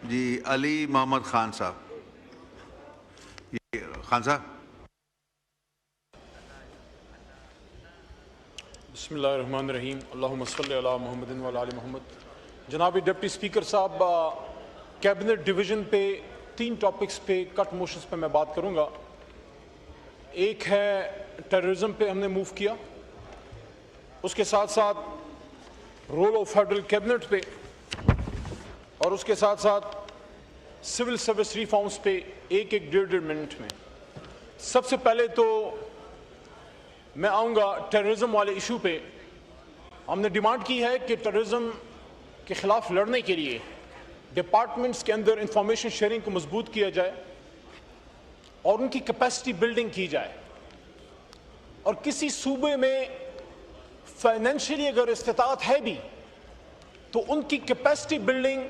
جی علی محمد خان صاحب. خان صاحب. بسم اللہ الرحمن الرحیم. اللہم صلی علی محمد وعلی آل محمد. جناب ڈپٹی اسپیکر صاحب، کیبنٹ ڈویژن پہ 3 ٹاپکس پہ کٹ موشنز پہ میں بات کروں گا. ایک ہے ٹیررزم پہ ہم نے موو کیا، اس کے ساتھ ساتھ رول آف فیڈرل کیبنٹ پہ، اور اس کے ساتھ ساتھ سول سروس ریفارمز پہ 1-1.5 منٹ میں. سب سے پہلے تو میں آؤں گا ٹیررزم والے ایشو پہ. ہم نے ڈیمانڈ کی ہے کہ ٹیررزم کے خلاف لڑنے کے لیے ڈپارٹمنٹس کے اندر انفارمیشن شیئرنگ کو مضبوط کیا جائے اور ان کی کیپیسٹی بلڈنگ کی جائے، اور کسی صوبے میں فائنینشلی اگر استطاعت ہے بھی تو ان کی کیپیسٹی بلڈنگ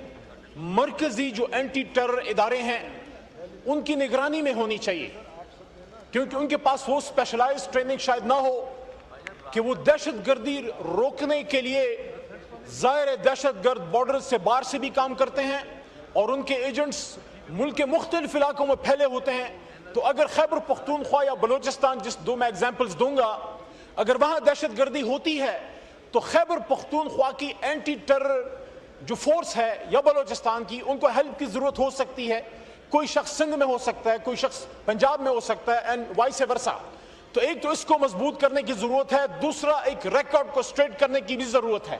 مرکزی جو اینٹی ٹیرر ادارے ہیں ان کی نگرانی میں ہونی چاہیے، کیونکہ ان کے پاس وہ اسپیشلائز ٹریننگ شاید نہ ہو کہ وہ دہشت گردی روکنے کے لیے ظاہر دہشت گرد بارڈر سے باہر سے بھی کام کرتے ہیں اور ان کے ایجنٹس ملک کے مختلف علاقوں میں پھیلے ہوتے ہیں. تو اگر خیبر پختونخوا یا بلوچستان، جس 2 میں ایگزامپلز دوں گا، اگر وہاں دہشت گردی ہوتی ہے تو خیبر پختونخوا کی اینٹی ٹیرر جو فورس ہے یا بلوچستان کی، ان کو ہیلپ کی ضرورت ہو سکتی ہے. کوئی شخص سندھ میں ہو سکتا ہے، کوئی شخص پنجاب میں ہو سکتا ہے، اینڈ وائس ورسا. تو ایک تو اس کو مضبوط کرنے کی ضرورت ہے، دوسرا ایک ریکارڈ کو اسٹریٹ کرنے کی بھی ضرورت ہے.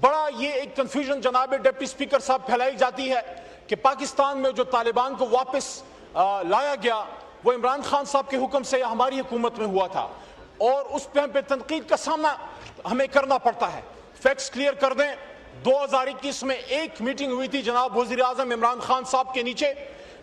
بڑا یہ ایک کنفیوژن جناب ڈپٹی اسپیکر صاحب پھیلائی جاتی ہے کہ پاکستان میں جو طالبان کو واپس لایا گیا وہ عمران خان صاحب کے حکم سے یا ہماری حکومت میں ہوا تھا، اور اس پہ ہم پہ تنقید کا سامنا ہمیں کرنا پڑتا ہے. فیکٹس کلیئر کر دیں. 2021 میں ایک میٹنگ ہوئی تھی جناب وزیر اعظم عمران خان صاحب کے نیچے،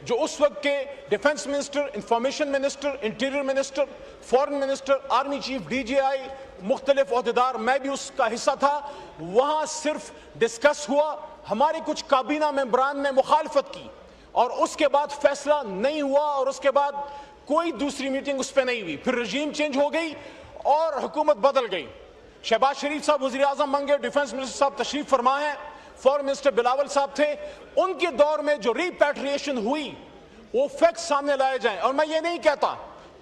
جو اس وقت کے defence minister, information minister, interior minister, foreign minister, army chief, D G I, مختلف عہدیدار، میں بھی اس کا حصہ تھا. وہاں صرف ڈسکس ہوا، ہمارے کچھ کابینہ ممبران نے مخالفت کی اور اس کے بعد فیصلہ نہیں ہوا، اور اس کے بعد کوئی دوسری میٹنگ اس پہ نہیں ہوئی. پھر رجیم چینج ہو گئی اور حکومت بدل گئی. شہباز شریف صاحب وزیر اعظم منگے، ڈیفنس منسٹر صاحب تشریف فرما ہیں، فورن منسٹر بلاول صاحب تھے. ان کے دور میں جو ریپیٹریشن ہوئی وہ فیکٹس سامنے لائے جائیں. اور میں یہ نہیں کہتا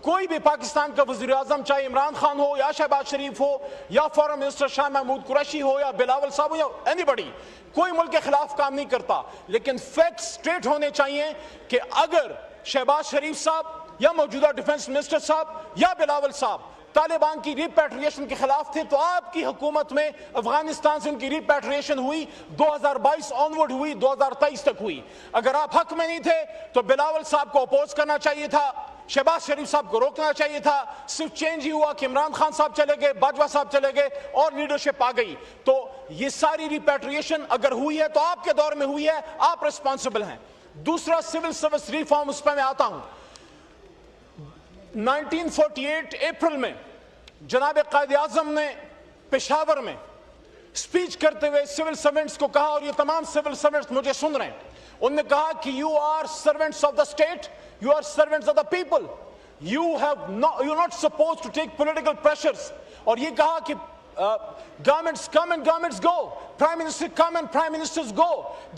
کوئی بھی پاکستان کا وزیر اعظم، چاہے عمران خان ہو یا شہباز شریف ہو یا فورن منسٹر شاہ محمود قریشی ہو یا بلاول صاحب ہو یا اینی بڈی، کوئی ملک کے خلاف کام نہیں کرتا، لیکن فیکٹس اسٹریٹ ہونے چاہیے کہ اگر شہباز شریف صاحب یا موجودہ ڈیفنس منسٹر صاحب یا بلاول صاحب طالبان کی ریپیٹریشن کے خلاف تھے تو آپ کی حکومت میں افغانستان سے ان کی ریپیٹریشن ہوئی، 2022 آنورڈ ہوئی، 2023 تک ہوئی. اگر آپ حق میں نہیں تھے تو بلاول صاحب کو اپوز کرنا چاہیے تھا، شہباز شریف صاحب کو روکنا چاہیے تھا. صرف چینج ہی ہوا کہ عمران خان صاحب چلے گئے، باجوہ صاحب چلے گئے اور لیڈرشپ آ گئی. تو یہ ساری ریپیٹریشن اگر ہوئی ہے تو آپ کے دور میں ہوئی ہے، آپ ریسپانسبل ہیں. دوسرا سول سروس ریفارم، اس پہ میں آتا ہوں. 1948 اپریل میں جناب قائد اعظم نے پشاور میں سپیچ کرتے ہوئے سول سرونٹس کو کہا، اور یہ تمام سول سرونٹس مجھے سن رہے ہیں، انہوں نے کہا کہ you are servants of the state, you are servants of the people, you are not suppose to take political pressures. اور یہ کہا کہ governments come and governments go, prime minister come and prime ministers go,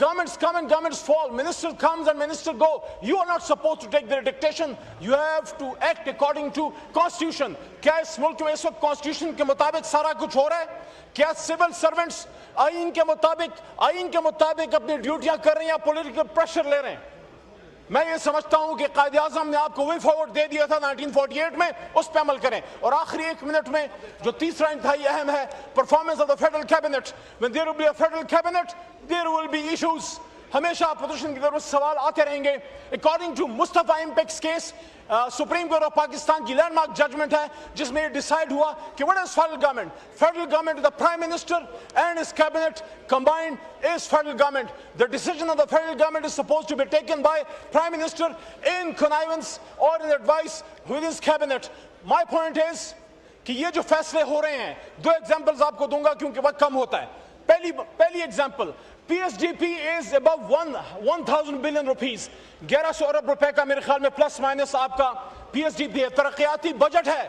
governments come and governments fall, minister comes and minister go. You are not supposed to take their dictation, you have to act according to constitution. کیا اس ملک میں اس وقت constitution کے مطابق سارا کچھ ہو رہا ہے؟ کیا civil servants آئین کے مطابق اپنی ڈیوٹیاں کر رہے ہیں یا پولیٹیکل پریشر لے رہے ہیں؟ میں یہ سمجھتا ہوں کہ قائد اعظم نے آپ کو وے فارورڈ دے دیا تھا 1948 میں، اس پہ عمل کریں. اور آخری 1 منٹ میں جو تیسرا انتہائی اہم ہے، performance of the federal cabinet. when there will be a federal cabinet there will be issues. ہمیشہ اپوزیشن کی طرف سے سوال آتے رہیں گے. According to Mustafa impex case, supreme court of Pakistan کی لینڈ مارک ججمنٹ ہے جس میں یہ ڈیسائیڈ ہوا کہ what is federal government? Federal government, the prime minister and his cabinet combined is federal government. The decision of the federal government is supposed to be taken by prime minister in connivance or in advice with his cabinet. My point is کہ یہ جو فیصلے ہو رہے ہیں، 2 examples آپ کو دوں گا کیونکہ وقت کم ہوتا ہے. پہلی example, P S D P is above 1000 billion rupees, 1100 ارب روپے کا میرے خیال میں پلس مائنس آپ کا پی ایس ڈی پی ہے. ترقیاتی بجٹ ہے.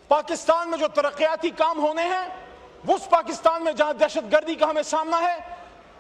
پاکستان میں جو ترقیاتی کام ہونے ہیں وہ اس پاکستان میں جہاں دہشت گردی کا ہمیں سامنا ہے،